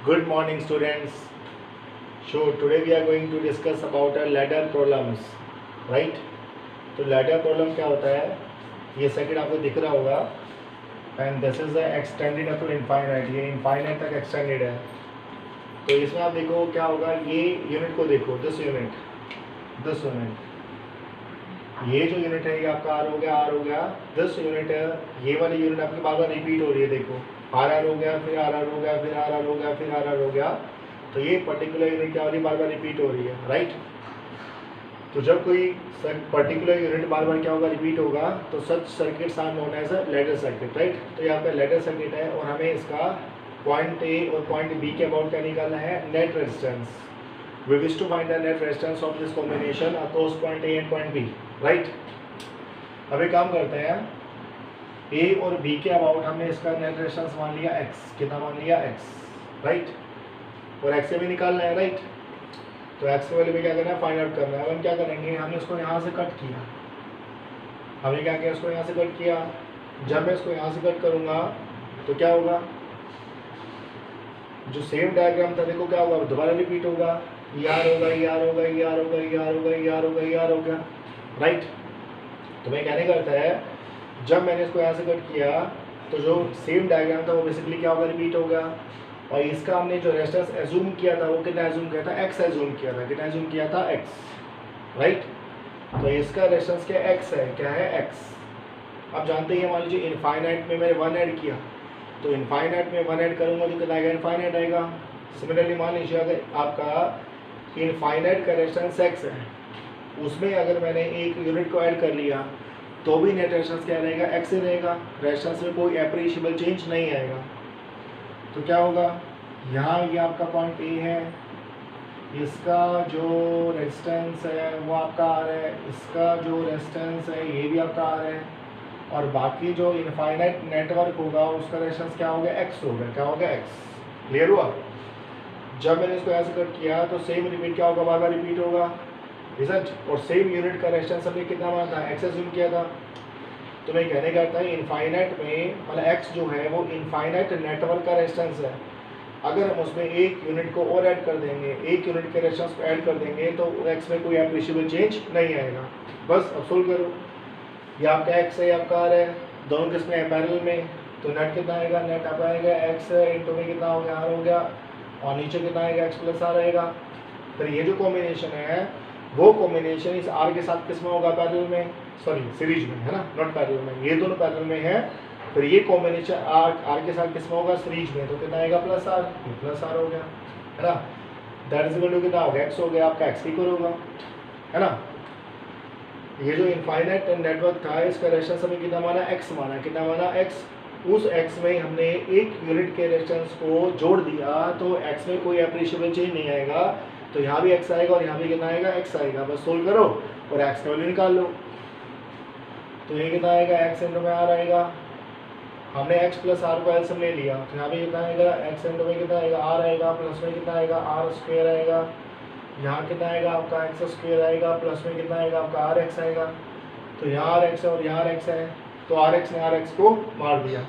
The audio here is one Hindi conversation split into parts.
Good morning, students. So today we are going to discuss about a ladder problems, right? तो ladder problem क्या होता है? ये सर्किट आपको दिख रहा होगा and this is extended up to infinite. ये infinite तक extended है. तो इसमें आप देखो क्या होगा, ये यूनिट को देखो, this unit, ये जो यूनिट है ये आपका R हो गया, this यूनिट है, ये वाली यूनिट आपकी बार बार रिपीट हो रही है. देखो RR हो गया, फिर RR हो गया, फिर RR हो गया, फिर RR हो गया. तो ये पर्टिकुलर यूनिट क्या वाली बार बार रिपीट हो रही है, राइट? तो जब कोई पर्टिकुलर यूनिट बार बार क्या होगा, रिपीट होगा, तो such circuits are known as a ladder circuit, right? तो यहाँ पे लैडर सर्किट है और हमें इसका पॉइंट ए और पॉइंट बी के अबाउट क्या निकालना है, net resistance. We wish to find the net resistance of this combination across point A and point B, right? अब एक काम करते हैं, ए और बी के अबाउट हमने इसका नेट रेजिस्टेंस मान लिया एक्स. कितना मान लिया, एक्स, राइट? और एक्स से भी निकालना है, राइट? तो एक्स की वैल्यू में क्या करना है, फाइंड आउट करना है. हम क्या करेंगे, हमने इसको यहाँ से कट किया. हमने क्या किया, इसको यहाँ से कट किया. जब मैं इसको यहाँ से कट करूँगा तो क्या होगा, जो सेम डायग्राम था देखो क्या होगा, दोबारा रिपीट होगा. यार होगा, यार होगा, यार होगा, यार होगा, यार होगा, यार हो गया, राइट? तो मैं कहने का अर्थ है, जब मैंने इसको यहाँ से कट किया तो जो सेम डायग्राम था वो बेसिकली क्या होगा, रिपीट होगा. और इसका हमने जो रेजिस्टेंस एज्यूम किया था वो कितना एज्यूम किया था, एक्स एज्यूम किया था. कितना एज्यूम किया था, एक्स, राइट? तो इसका रेजिस्टेंस क्या एक्स है, क्या है, एक्स. आप जानते हैं, मान लीजिए इनफाइनाइट में मैंने 1 ऐड किया, तो इनफाइनाइट में 1 ऐड करूँगा तो कितना आएगा, इनफाइनाइट आएगा. सिमिलरली मान लीजिए अगर आपका इनफाइनाइट का रेजिस्टेंस एक्स है, उसमें अगर मैंने एक यूनिट को ऐड कर लिया तो भी नेट रेजिस्टेंस क्या रहेगा, एक्स ही रहेगा. रेजिस्टेंस में कोई एप्रिशिएबल चेंज नहीं आएगा. तो क्या होगा, यहाँ ये आपका पॉइंट ए है, इसका जो रेजिस्टेंस है वो आपका आर है, इसका जो रेजिस्टेंस है ये भी आपका आर है, और बाकी जो इनफाइनाइट नेटवर्क होगा उसका रेजिस्टेंस क्या होगा, एक्स होगा. क्या होगा, एक्स. क्लियर हुआ? जब मैंने इसको ऐसे कट किया तो सेम रिपीट क्या होगा, बार बार रिपीट होगा, रिजल्ट. और सेम यूनिट का रेजिस्टेंस हमने कितना माना था, एक्स एज्यूम किया था. तो मैं कहने का था इनफाइनाइट में मतलब एक्स जो है वो इनफाइनाइट नेटवर्क का रेजिस्टेंस है. अगर हम उसमें एक यूनिट को और ऐड कर देंगे, एक यूनिट के रेजिस्टेंस को ऐड कर देंगे तो एक्स में कोई एप्रिशिएबल चेंज नहीं आएगा. बस अब सोल्व करो. ये आपका एक्स है, आपका आर है, दोनों किसमें है, पैरेलल में. तो नेट कितना आएगा, नेट आप आएगा एक्स इंटू में कितना हो गया, आर हो गया, और नीचे कितना आएगा, एक्स प्लस आर आएगा. फिर ये जो कॉम्बिनेशन है वो कॉम्बिनेशन इस आर के साथ किसमें होगा, पैरेलल में, सॉरी सीरीज में, है ना, नॉट पैरेलल में. ये दोनों पैरेलल में है. फिर ये कॉम्बिनेशन आर के साथ किसमें होगा, सीरीज में. तो कितना आएगा, प्लस आर. ये प्लस आर हो गया, है ना. दैट इज इक्वल टू कितना होगा, एक्स हो गया, आपका एक्स इक्वल होगा, है ना. ये जो इनफाइनाइट नेटवर्क था इसका रेजिस्टेंस हमें कितना माना, एक्स माना. कितना माना, एक्स. उस एक्स में हमने एक यूनिट के रेजिस्टेंस को जोड़ दिया तो एक्स में कोई एप्रिशिएबल चेंज नहीं आएगा. तो यहाँ भी एक्स आएगा और यहाँ भी कितना आएगा, एक्स आएगा. बस सोल्व करो और एक्स का वैल्यू निकाल लो. तो ये कितना आएगा, एक्स इंटू में आर आएगा. हमने एक्स प्लस आर को एलसीएम ले लिया तो यहाँ भी कितना आएगा, एक्स इंटू में कितना आएगा, आर आएगा, प्लस में कितना आएगा, आर स्क्वायर आएगा. यहाँ कितना आएगा आपका, एक्स स्क्वायर आएगा, प्लस में कितना आएगा आपका, आर एक्स आएगा. तो यहाँ आर एक्स है और यहाँ आर एक्स है, तो आर एक्स ने आर एक्स को मार दिया.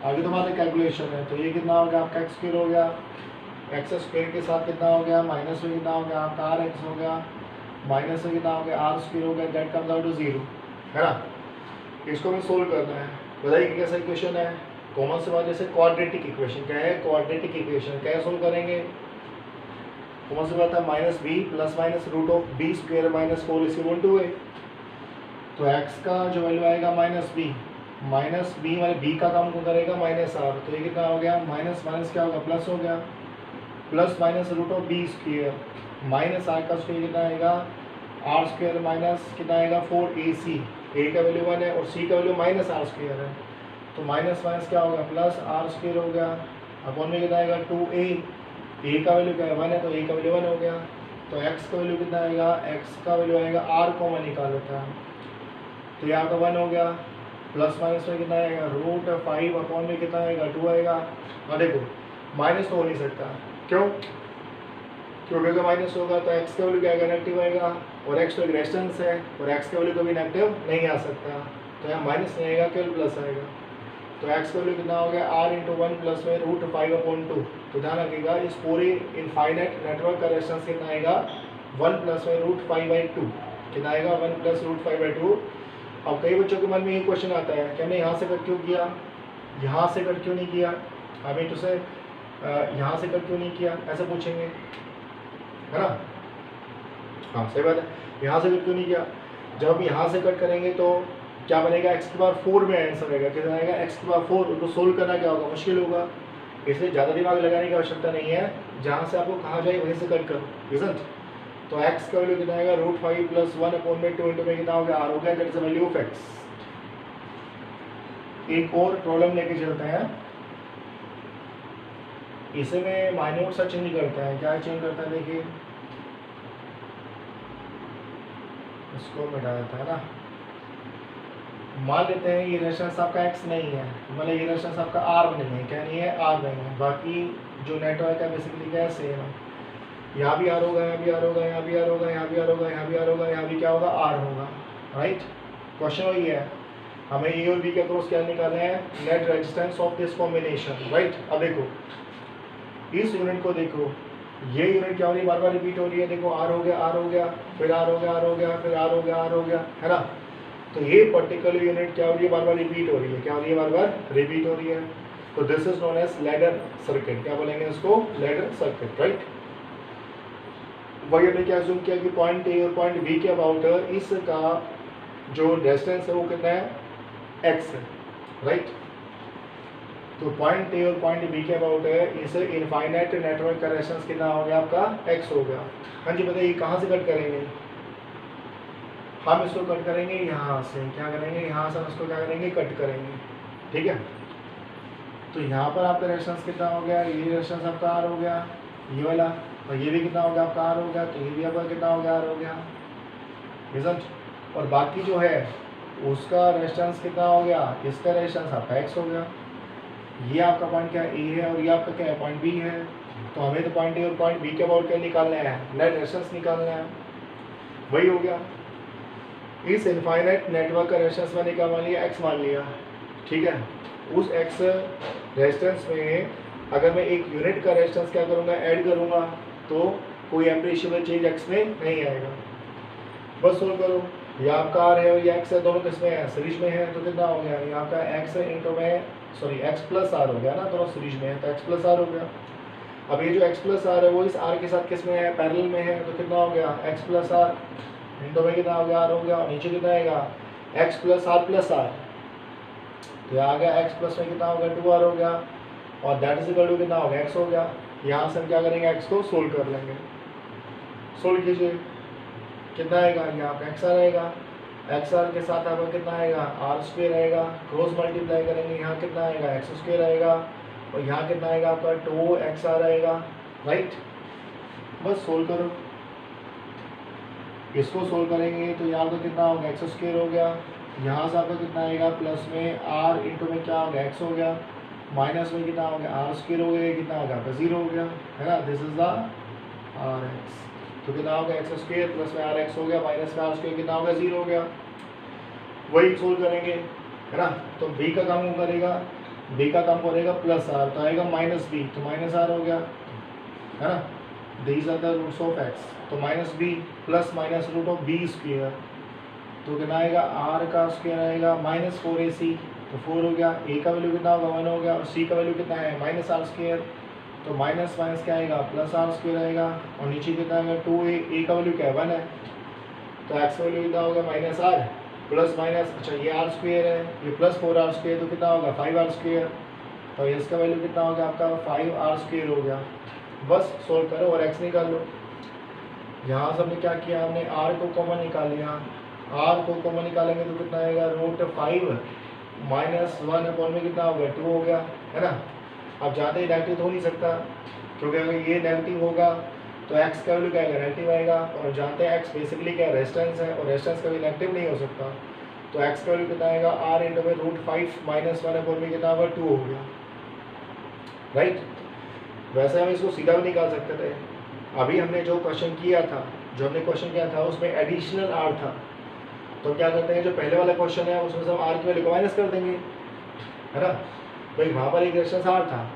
आगे तुम्हारे कैलकुलेशन है. तो ये कितना हो गया आपका, एक्स स्क्वायर हो गया, एक्स स्क्वायर के साथ कितना हो गया, माइनस में कितना हो गया आपका, आर एक्स हो गया, माइनस में कितना हो गया, आर स्क्वायर हो गया. दैट कम्स आउट टू 0, है ना. इसको हमें सोल्व करना है. बताइए कैसा इक्वेशन है, कॉमन से बात. जैसे क्वाड्रेटिक इक्वेशन क्या है, क्वाड्रेटिक इक्वेशन क्या सोल्व करेंगे, कॉमन से बात है, minus b plus minus root of B square minus 4 is equal to a. तो एक्स का जो वैल्यू आएगा माइनस बी वाले बी का काम को करेगा माइनस आर. तो ये कितना हो गया, माइनस माइनस क्या होगा, प्लस हो गया, plus minus root of B square minus R का स्क्वायर कितना आएगा, आर स्क्वायर माइनस कितना आएगा, 4ac. ए का वैल्यू 1 है और सी का वैल्यू माइनस आर स्क्वायर है. तो माइनस माइनस क्या होगा, प्लस आर स्क्वायर हो गया, अपॉन में कितना आएगा 2a. ए का वैल्यू क्या है, 1 है, तो ए का वैल्यू 1 हो गया. तो एक्स का वैल्यू कितना आएगा, एक्स का वैल्यू आएगा, आर कॉमन निकाल लेता है. तो यहाँ का 1 हो गया, प्लस माइनस में कितना आएगा, रूट 5 अपॉन में कितना आएगा, 2 आएगा. और देखो माइनस तो हो नहीं सकता, क्यों, क्योंकि अगर माइनस होगा तो एक्स का वैल्यू क्या आएगा, नेगेटिव आएगा. और एक्स तो एक रेजिस्टेंस है और एक्स का वैल्यू कभी नेगेटिव नहीं आ सकता. तो यहाँ माइनस नहीं आएगा, केवल प्लस आएगा. तो x का वैल्यू कितना हो गया r इंटू वन प्लस में रूट 5/2। तो ध्यान रखिएगा इस पूरे इनफाइनाइट नेटवर्क का रेजिस्टेंस कितना आएगा 1 प्लस में रूट 5/2। कितना आएगा 1 प्लस रूट 5/2। अब कई बच्चों के मन में ये क्वेश्चन आता है कि हमने यहाँ से कट क्यों किया, यहाँ से कट क्यों नहीं किया, हमें तो से यहाँ से कट क्यों नहीं किया, ऐसे पूछेंगे, है ना। हाँ सही बात है, यहाँ से कट क्यों नहीं किया। जब हम यहाँ से कट करेंगे तो क्या बनेगा, x की पावर 4 में आंसर आएगा। कितना आएगा x की पावर 4। उनको सोल्व करना क्या होगा, मुश्किल होगा, इसलिए ज़्यादा दिमाग लगाने की आवश्यकता नहीं है। जहाँ से आपको कहा जाए वहीं से कट करो, इजंट। तो x का वैल्यू कितना आएगा रूट 5 प्लस 1/2 इंटू में कितना हो गया r हो गया, that is the value of x। एक और प्रॉब्लम लेके चलते हैं, इसे में माइन्यूट सा चेंज करते हैं। क्या चेंज करते हैं, देखिए इसको मिटा देता है ना। मान लेते हैं ये रेजिस्टेंस आपका x नहीं है, मतलब ये रेजिस्टेंस आपका r नहीं है, क्या नहीं है, r नहीं है। बाकी जो नेटवर्क है बेसिकली क्या है, सेम है। यहाँ भी r होगा, यहाँ भी r होगा, यहाँ भी r होगा, यहाँ भी r होगा, यहाँ भी r होगा, यहाँ भी क्या होगा, r होगा, राइट। क्वेश्चन वही है, हमें ए और बी के अक्रॉस क्या निकालना है, net resistance of this combination, right. अब देखो इस यूनिट को देखो, ये यूनिट क्या हो रही है, बार बार रिपीट हो रही है। देखो r हो गया, r हो गया, फिर r हो गया, r हो गया, फिर r हो गया, r हो गया, है ना। तो ये पर्टिकुलर यूनिट क्या हो रही है, बार बार रिपीट हो रही है। क्या हो रही है, बार बार रिपीट हो रही है। तो this is known as ladder circuit. क्या बोलेंगे इसको, लैडर सर्किट, राइट। वही हमने क्या अज्यूम किया कि पॉइंट ए और पॉइंट बी के अबाउट इसका जो डिस्टेंस है वो कितना है, x है, राइट। तो पॉइंट ए और पॉइंट बी के अबाउट है इस इनफाइनाइट नेटवर्क का रेजिस्टेंस कितना हो गया, आपका x हो गया। हाँ जी बताइए कहाँ से कट करेंगे, हम इसको कट करेंगे यहाँ से। क्या करेंगे, यहाँ से हम इसको क्या करेंगे, कट करेंगे, ठीक है। तो यहाँ पर आपका रेजिस्टेंस कितना हो गया, ये रेजिस्टेंस आपका R हो गया, ये वाला, और ये भी कितना हो गया आपका R हो गया, तो ये भी आपका कितना हो गया, R हो गया, रिजल्ट। और बाकी जो है उसका रेजिस्टेंस कितना हो गया, इसका रेजिस्टेंस आपका x हो गया। ये आपका पॉइंट क्या A है और ये आपका क्या है, पॉइंट B है। तो हमें तो पॉइंट A और पॉइंट B के अबाउट क्या निकालना है, नेट रेजिस्टेंस निकालना है, वही हो गया। इस इनफाइनाइट नेटवर्क का रेजिस्टेंस मैंने क्या मान लिया, x मान लिया, ठीक है। उस x रेजिस्टेंस में अगर मैं एक यूनिट का रेजिस्टेंस क्या करूँगा, ऐड करूँगा, तो कोई एप्रिशिएबल चेंज x में नहीं आएगा। बस सोल्व करो, ये आपका r है और ये x है, दोनों किसमें है, सीरीज में है। तो कितना हो गया, ये आपका x इंटू में सॉरी x प्लस r हो गया ना, दोनों सीरीज में है, तो x प्लस r हो गया। अब ये जो x प्लस r है वो इस r के साथ किसमें है, पैरेलल में है। तो कितना हो गया, x प्लस r इंटू में कितना हो गया, r हो गया, और नीचे कितना आएगा, x plus r plus r। तो यहाँ आ गया x प्लस में कितना हो गया, 2r हो गया, और दैट इज इक्वल टू कितना हो गया, x हो गया। यहाँ से हम क्या करेंगे, x को सोल्व कर लेंगे। सोल्व कीजिए, कितना आएगा, यहाँ पे x आएगा, x r के साथ आपका कितना आएगा, r स्क्वायर आएगा, क्रॉस मल्टीप्लाई करेंगे, यहाँ कितना आएगा, x स्क्वायर आएगा, और यहाँ कितना आएगा आपका 2xr आएगा, राइट। बस सोल्व करो, इसको सोल्व करेंगे तो यहाँ तो कितना होगा, एक्स स्क्वायर हो गया। यहाँ से आपका कितना आएगा, प्लस में r इंटू में क्या होगा, x हो गया, माइनस में कितना हो गया, r स्क्वायर हो गया, कितना हो गया आपका 0 हो गया, है ना। This is the rx। तो कितना हो गया, एक्स स्क्वायर प्लस में rx हो गया, माइनस में r स्क्वायर कितना हो गया, 0 हो गया। वही सोल्व करेंगे, है ना। तो b का काम करेगा, b का काम करेगा प्लस r, तो आएगा माइनस b, तो माइनस r हो गया, है ना। These are the roots of x। तो minus b plus minus root of b square, तो कितना आएगा, r का स्क्वायर आएगा माइनस 4ac, तो 4 हो गया। a का वैल्यू कितना होगा, 1 हो गया, और c का वैल्यू कितना है, माइनस r स्क्वायर, तो माइनस माइनस क्या आएगा, प्लस r स्क्वायर आएगा, और नीचे कितना आएगा 2a, का वैल्यू क्या है, 1 है, तो x वैल्यू कितना होगा, माइनस r प्लस माइनस, अच्छा ये r स्क्वायर है, ये प्लस 4r स्क्वायर, तो कितना होगा 5r स्क्वायर, तो इसका वैल्यू कितना हो गया आपका 5r स्क्वायर हो गया। बस सोल्व करो और x निकाल लो। यहाँ से हमने क्या किया, हमने r को कॉमन निकाल लिया, r को कॉमन निकालेंगे तो कितना आएगा, रूट 5 माइनस 1 में कितना हो गया, 2 हो गया, है ना। अब जाते ही नेगेटिव हो नहीं सकता, क्योंकि अगर ये नेगेटिव होगा तो x का वैल्यू क्या आएगा, नेगेटिव आएगा, और जानते हैं x बेसिकली क्या रेजिस्टेंस है, और रेजिस्टेंस कभी नेगेटिव नहीं हो सकता। तो x का वैल्यू कितना आएगा, r इंटू में रूट 5 माइनस 1 में कितना होगा, 2 हो गया, राइट। वैसे हम इसको सीधा भी निकाल सकते थे। अभी हमने जो क्वेश्चन किया था, उसमें एडिशनल r था, तो क्या करते हैं, जो पहले वाला क्वेश्चन है उसमें से हम r की वैल्यू को माइनस कर देंगे, है ना। भाई वहाँ पर एक रेजिस्टेंस आर था,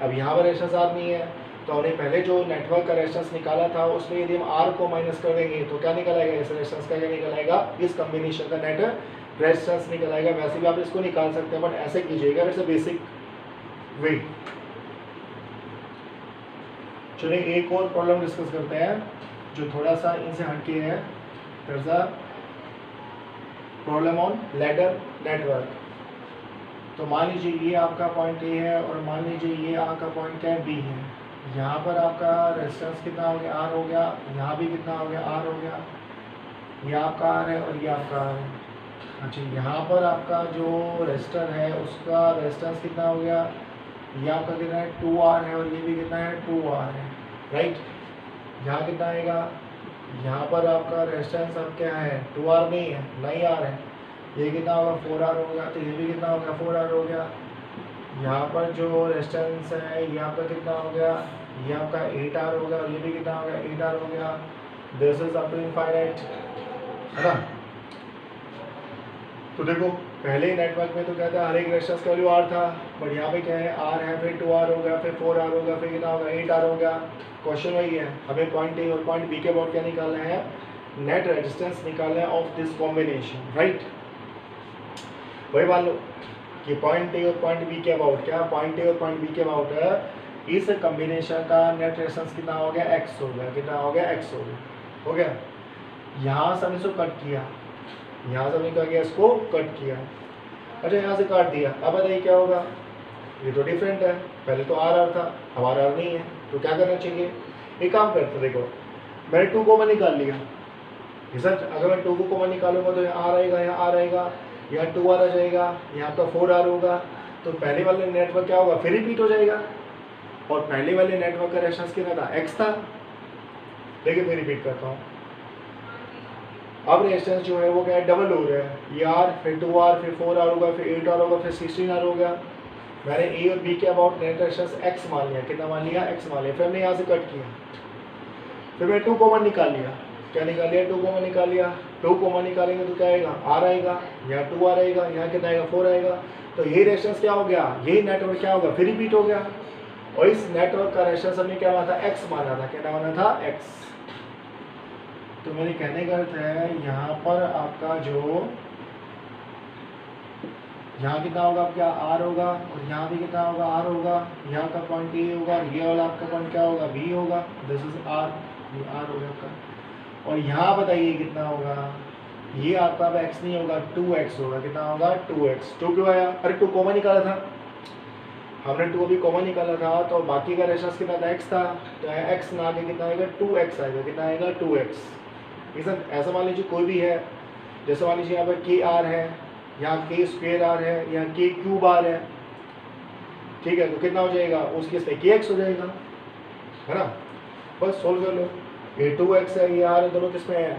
अब यहाँ पर रेजिस्टेंस आर नहीं है, तो हमने पहले जो नेटवर्क का रेजिस्टेंस निकाला था उसमें यदि हम आर को माइनस कर देंगे तो क्या निकल आएगा, इस रेजिस्टेंस का क्या निकल आएगा, इस कॉम्बिनेशन का नेट रेजिस्टेंस निकल आएगा। वैसे भी आप इसको निकाल सकते हैं, बट ऐसे कीजिएगा, इट्स अ बेसिक वे। चलिए एक और प्रॉब्लम डिस्कस करते हैं जो थोड़ा सा इनसे हटके है। Problem on ladder network. तो मान लीजिए ये आपका पॉइंट ए है और मान लीजिए ये आपका पॉइंट क्या है, बी है। यहाँ पर आपका रेजिस्टेंस कितना हो गया, आर हो गया, यहाँ भी कितना हो गया, आर हो गया, ये आपका आर है और ये आपका आर है। अच्छा, यहाँ पर आपका जो रेजिस्टर है उसका रेजिस्टेंस कितना हो गया, ये आपका कितना है, 2R है और ये भी कितना है, 2R है, राइट। यहाँ कितना आएगा, यहाँ पर आपका रेजिस्टेंस अब क्या है, 2R नहीं है, नहीं R है, ये कितना होगा, 4R हो गया, तो ये भी कितना हो गया, 4R हो गया। यहाँ पर जो रेजिस्टेंस है ये आपका कितना हो गया, ये आपका 8R हो गया और ये भी कितना हो गया, 8R हो गया। This is up to infinite, है ना। तो देखो पहले नेटवर्क में तो क्या था, हर एक रेजिस्टेंस का वैल्यू R था, बट यहाँ पे क्या है, R है, फिर 2R हो गया, फिर 4R हो गया, फिर कितना होगा, 8R हो गया। क्वेश्चन वही है, हमें पॉइंट ए और पॉइंट बी के अबाउट क्या निकालना है, नेट रेजिस्टेंस निकालना है ऑफ दिस कॉम्बिनेशन, राइट। वही मान लो कि पॉइंट ए और पॉइंट बी के अबाउट क्या, पॉइंट ए और पॉइंट बी के अबाउट है, इस कॉम्बिनेशन का नेट रेजिस्टेंस कितना हो गया, x हो गया, कितना हो गया, x हो गया। यहाँ से हमने इसको कट किया, यहाँ से हमने क्या किया, इसको कट किया। अच्छा, यहाँ से काट दिया, अब बताइए क्या होगा, ये तो डिफरेंट है, पहले तो आर आर था, अब आर आर नहीं है, तो क्या करना चाहिए, एक काम करते, देखो मैंने 2 कॉमन निकाल लिया, रिजल्ट अगर मैं 2 को कॉमन निकालूंगा तो यहाँ आर आएगा, यहाँ आर आएगा, यहाँ 2R आ जाएगा, यहाँ आपका 4R होगा, तो पहले वाले नेटवर्क क्या होगा, फिर रिपीट हो जाएगा। और पहले वाले नेटवर्क का रेजिस्टेंस कितना था, x था। देखिए फिर रिपीट करता हूँ, अब रेजिस्टेंस जो है वो क्या है, डबल हो रहा है, ये R फिर 2R फिर 4R होगा, फिर 8R होगा, फिर 16R हो गया। मैंने ए और बी के अबाउट नेट रेजिस्टेंस x मान लिया, कितना मान लिया, x मान लिया, फिर हमने यहाँ से कट किया, फिर मैं 2 कॉमन निकाल लिया, क्या निकाल लिया, 2 कॉमन निकाल लिया। 2 कॉमन निकालेंगे तो क्या आएगा, R आएगा, यहाँ 2R आएगा, यहाँ कितना आएगा, 4 आएगा। तो ये रेजिस्टेंस क्या हो गया, यही नेटवर्क क्या होगा, फिर रिपीट हो गया। और इस नेटवर्क का रेजिस्टेंस हमने क्या माना था, x माना था, क्या माना था, x। तो मेरे कहने का अर्थ है यहाँ पर आपका जो, यहाँ कितना होगा, क्या R होगा, और यहाँ भी कितना होगा, R होगा, यहाँ का पॉइंट A होगा, ये वाला आपका पॉइंट क्या होगा, B होगा, दिस इज R, ये R हो गया आपका। और यहाँ बताइए कितना होगा, ये आपका अब x नहीं होगा, 2x होगा, कितना होगा, 2x। 2 क्यों आया, अरे 2 कॉमन निकाला था हमने, 2 अभी कॉमन निकाला था, तो बाकी का रेजिस्टेंस कितना था, x था, तो x ना आगे कितना आएगा, 2x आएगा, कितना आएगा, 2x। ऐसा मान लीजिए कोई भी है, जैसे मान लीजिए यहाँ पर KR है, यहाँ k स्क्वेयर R है, यहाँ k क्यूब R है, ठीक है, तो कितना हो जाएगा, उस केस में kx हो जाएगा, है ना। बस सोल्व कर लो, ये 2x है, ये R है, दोनों किस में है,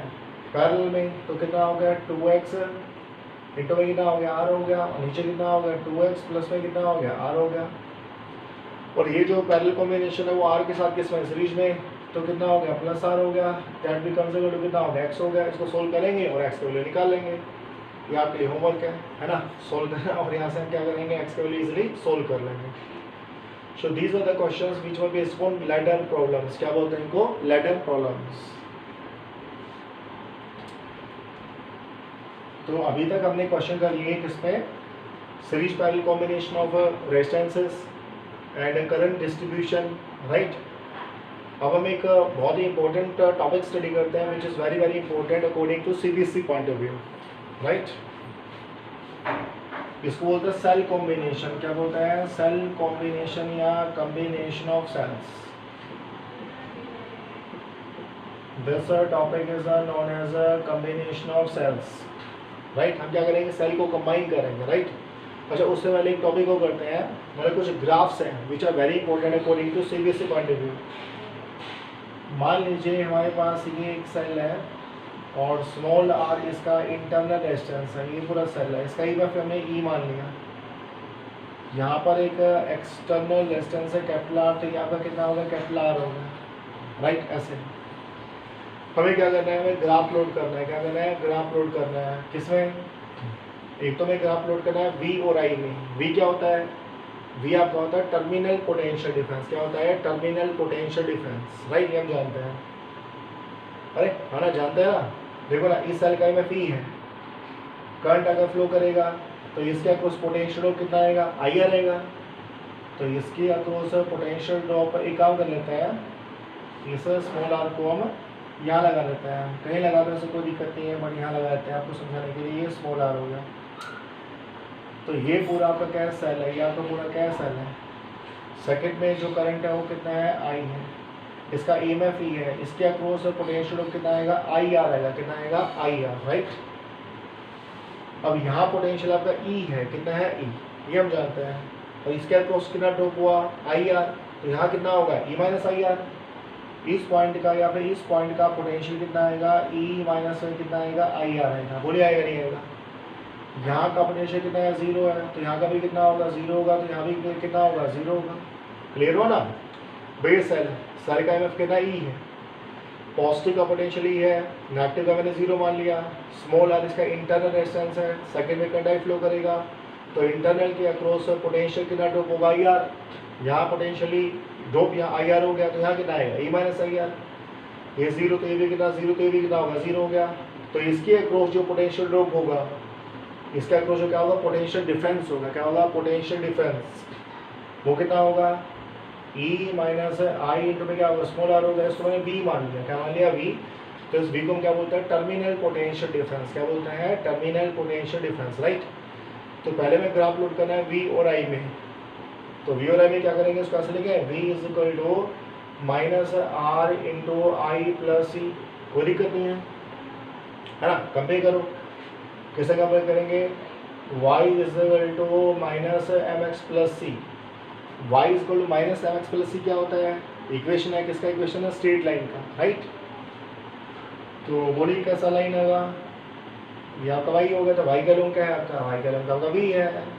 पैरेलल में, तो कितना हो गया, 2x इंटू में कितना हो गया, R हो गया, और नीचे कितना हो गया, 2x प्लस में कितना हो गया, R हो गया। और ये जो पैरेलल कॉम्बिनेशन है वो R के साथ किस में, सीरीज में, तो कितना हो गया, प्लस R हो गया, दैट बिकम्स इक्वल टू कितना हो गया, x हो गया। इसको सोल्व करेंगे और x के वैल्यू निकाल लेंगे, ये आपके लिए होमवर्क है ना, सोल्व करना। और यहाँ से हम क्या करेंगे, x के वैल्यू इजीली सोल्व कर लेंगे। So these are the questions which were based on ladder problems. क्या बोलते हैं इनको, लैडर प्रॉब्लम्स। तो अभी तक हमने क्वेश्चन कर लिए किसमें, series parallel combination of resistances and current distribution, right. अब हम एक बहुत ही इंपॉर्टेंट टॉपिक स्टडी करते हैं which is very important according to CBSE point of view, right. इसको बोलते हैं सेल कॉम्बिनेशन। क्या बोलता है, सेल कॉम्बिनेशन या combination of cells. This topic is known as combination of cells, right. हम क्या करेंगे, सेल को कंबाइन करेंगे, राइट। अच्छा, उससे पहले एक टॉपिक को करते हैं, मतलब कुछ ग्राफ्स हैं which are very important according to CBSE point of view. मान लीजिए हमारे पास ये एक सेल है और स्मॉल r इसका इंटरनल रेजिस्टेंस है, ये पूरा सेल है, इसका EMF हमने E मान लिया। यहाँ पर एक एक्सटर्नल रेजिस्टेंस है कैपिटल R, तो यहाँ पर कितना होगा, कैपिटल R होगा, राइट। ऐसे हमें क्या करना है, हमें ग्राफ लोड करना है। क्या करना है, ग्राफ लोड करना है, किसमें, एक तो हमें ग्राफ लोड करना है V और I में। V क्या होता है, वी आपका होता है टर्मिनल पोटेंशियल डिफरेंस। क्या होता है? टर्मिनल पोटेंशियल डिफरेंस, राइट, ये हम जानते हैं। अरे हाँ ना, जानते हैं ना। देखो ना, इस सेल का में पी है, करंट अगर फ्लो करेगा तो इसके अक्रॉस पोटेंशियल ड्रॉप कितना आएगा? आई आएगा। तो इसके अक्रॉस पोटेंशियल ड्रॉप एक काम कर लेते हैं, इस स्मॉल आर को हम यहाँ लगा लेते हैं, कहीं लगाने से कोई दिक्कत नहीं है, बट यहाँ लगा लेते हैं आपको समझाने के लिए। ये स्मॉल आर हो गया। तो ये पूरा आपका क्या सेल है? ये आपका पूरा क्या सेल है? सेकंड में जो करंट है वो कितना है? आई है। इसका ईएमएफ ई है, इसके अक्रॉस पोटेंशियल ड्रॉप कितना आएगा? आई आर आएगा। कितना आएगा? I R, right. अब यहाँ पोटेंशियल आपका ई है, कितना है? ई, ये हम जानते हैं। और इसके अक्रॉस कितना ड्रॉप हुआ? I R. तो यहाँ कितना होगा? E minus I R. इस पॉइंट का या फिर इस पॉइंट का पोटेंशियल कितना आएगा? ई माइनस कितना आएगा? आई आर आएगा। बोलिए आएगा नहीं आएगा? यहाँ का पोटेंशियल कितना है? जीरो है, तो यहाँ का भी कितना होगा? जीरो होगा। तो यहाँ भी कितना होगा? जीरो होगा। क्लियर हो ना? बेस सेल सारे का एमएफ कितना? ई है। पॉजिटिव का पोटेंशियल ई है, नेगेटिव का मैंने जीरो मान लिया। स्मॉल आर इसका इंटरनल रेजिस्टेंस है, सेकंड में करंट फ्लो करेगा तो इंटरनल के अक्रॉस पोटेंशियल कितना ड्रॉप होगा? I R. यहाँ पोटेंशियली ड्रॉप यहाँ आई आर हो गया, तो यहाँ कितना आएगा? E minus I R. ये जीरो, तो ये भी कितना? जीरो, तो ये भी कितना होगा? जीरो हो गया। तो इसके अक्रॉस जो पोटेंशियल ड्रॉप होगा, इसका अक्रॉस जो क्या होगा? पोटेंशियल डिफरेंस होगा। क्या होगा? Potential difference. वो कितना होगा? ई माइनस आई इंटू में क्या होगा? स्मॉल आर होगा। इसको मैंने वी मान लिया। क्या मान लिया? वी। तो इस वी को हम क्या बोलते हैं? Terminal potential difference. क्या बोलते हैं? Terminal potential difference, right. तो पहले में ग्राफ लोड करना है वी और आई में। तो वी और आई में क्या करेंगे? इसको ऐसे लिखें, v is equal to minus r into I plus c. कोई दिक्कत नहीं है ना? कंपेयर करो, कैसे कंपेयर करेंगे? y is equal to minus m x plus c. y is equal to minus m x plus c क्या होता है? इक्वेशन है, किसका इक्वेशन है? स्ट्रेट लाइन का, राइट। तो बोलिए कैसा लाइन होगा? ये आपका y होगा। तो y का लोग क्या है आपका? y का लोग आपका v है।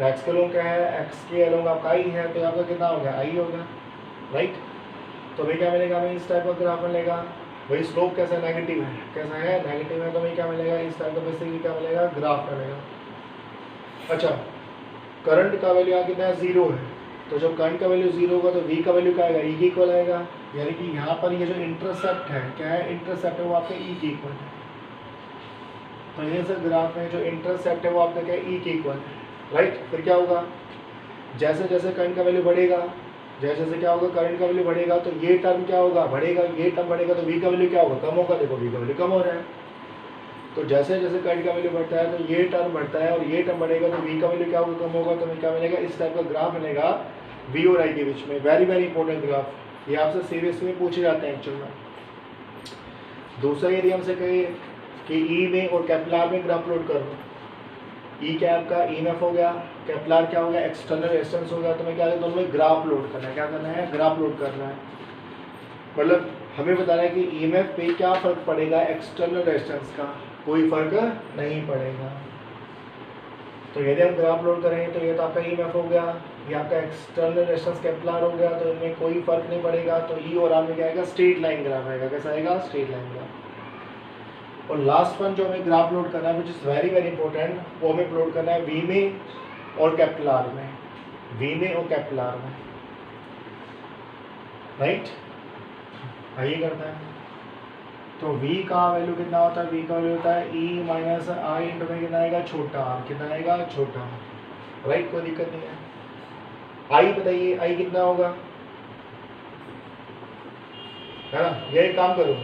x का लोग क्या है? x के लोग आपका i है। तो आपका कितना हो गया? i होगा, राइट। तो भाई क्या मिलेगा? हमें इस टाइप का ग्राफ मिलेगा। वही स्लोप कैसा है? नेगेटिव है। कैसा है? नेगेटिव है। तो हमें क्या मिलेगा? इस टाइप का बेसिकली क्या मिलेगा? ग्राफ मिलेगा। अच्छा, करंट का वैल्यू यहाँ कितना है? जीरो है। तो जब करंट का वैल्यू जीरो होगा तो वी का वैल्यू क्या आएगा? ई के इक्वल आएगा। यानी कि यहाँ पर ये जो इंटरसेप्ट है, क्या है? इंटरसेप्ट है वो आपके ई के इक्वल है। तो ये सर ग्राफ में जो इंटरसेप्ट है वो आपका क्या है? ई के इक्वल है, राइट। फिर क्या होगा? जैसे जैसे करंट का वैल्यू बढ़ेगा, जैसे जैसे क्या होगा? करंट का वैल्यू बढ़ेगा तो ये टर्म क्या होगा? बढ़ेगा। ये टर्म बढ़ेगा तो वी का वैल्यू क्या होगा? कम होगा। देखो वी का वैल्यू कम हो रहा है। तो जैसे जैसे करंट का वैल्यू बढ़ता है तो ये टर्म बढ़ता है, और ये टर्म बढ़ेगा तो वी का वैल्यू क्या होगा? कम होगा। तो हमें क्या मिलेगा? इस टाइप का ग्राफ मिलेगा वी और आई के बीच में। वेरी वेरी इंपॉर्टेंट ग्राफ, ये आपसे सीरीज में पूछे जाते हैं एक्चुअल में। दूसरा यदि हमसे कहे कि ई में और कैपिलर में ग्राफ प्लॉट करो, ई क्या आपका? ईएमएफ हो गया, कैपिलर क्या हो गया? एक्सटर्नल रेजिस्टेंस हो गया। तो मैं क्या है? दोनों में ग्राफ लोड करना है। क्या करना है? ग्राफ लोड करना है। मतलब हमें बताना है कि ईएमएफ पे क्या फर्क पड़ेगा एक्सटर्नल रेजिस्टेंस का? कोई फर्क नहीं पड़ेगा। तो यदि हम ग्राफ लोड करें तो ये तो आपका ईएमएफ हो गया, ये आपका एक्सटर्नल रेजिस्टेंस कैपिलर हो गया, तो इनमें कोई फर्क नहीं पड़ेगा। तो ई और आर में क्या आएगा? स्ट्रेट लाइन ग्राफ आएगा। कैसा आएगा? Straight line graph. और लास्ट वन जो हमें ग्राफ लोड करना है, विच इज़ वेरी वेरी इंपॉर्टेंट, वो हमें प्लॉट करना है वी में और कैपिलर में। वी में और कैपिलर में, राइट। आइए करता है। तो v का वैल्यू कितना होता है? v का वैल्यू होता है e माइनस आई इंटू में कितना आएगा? छोटा r। कितना आएगा? छोटा, राइट। कोई दिक्कत नहीं है। i बताइए, i कितना होगा? है ना? ये एक काम करो,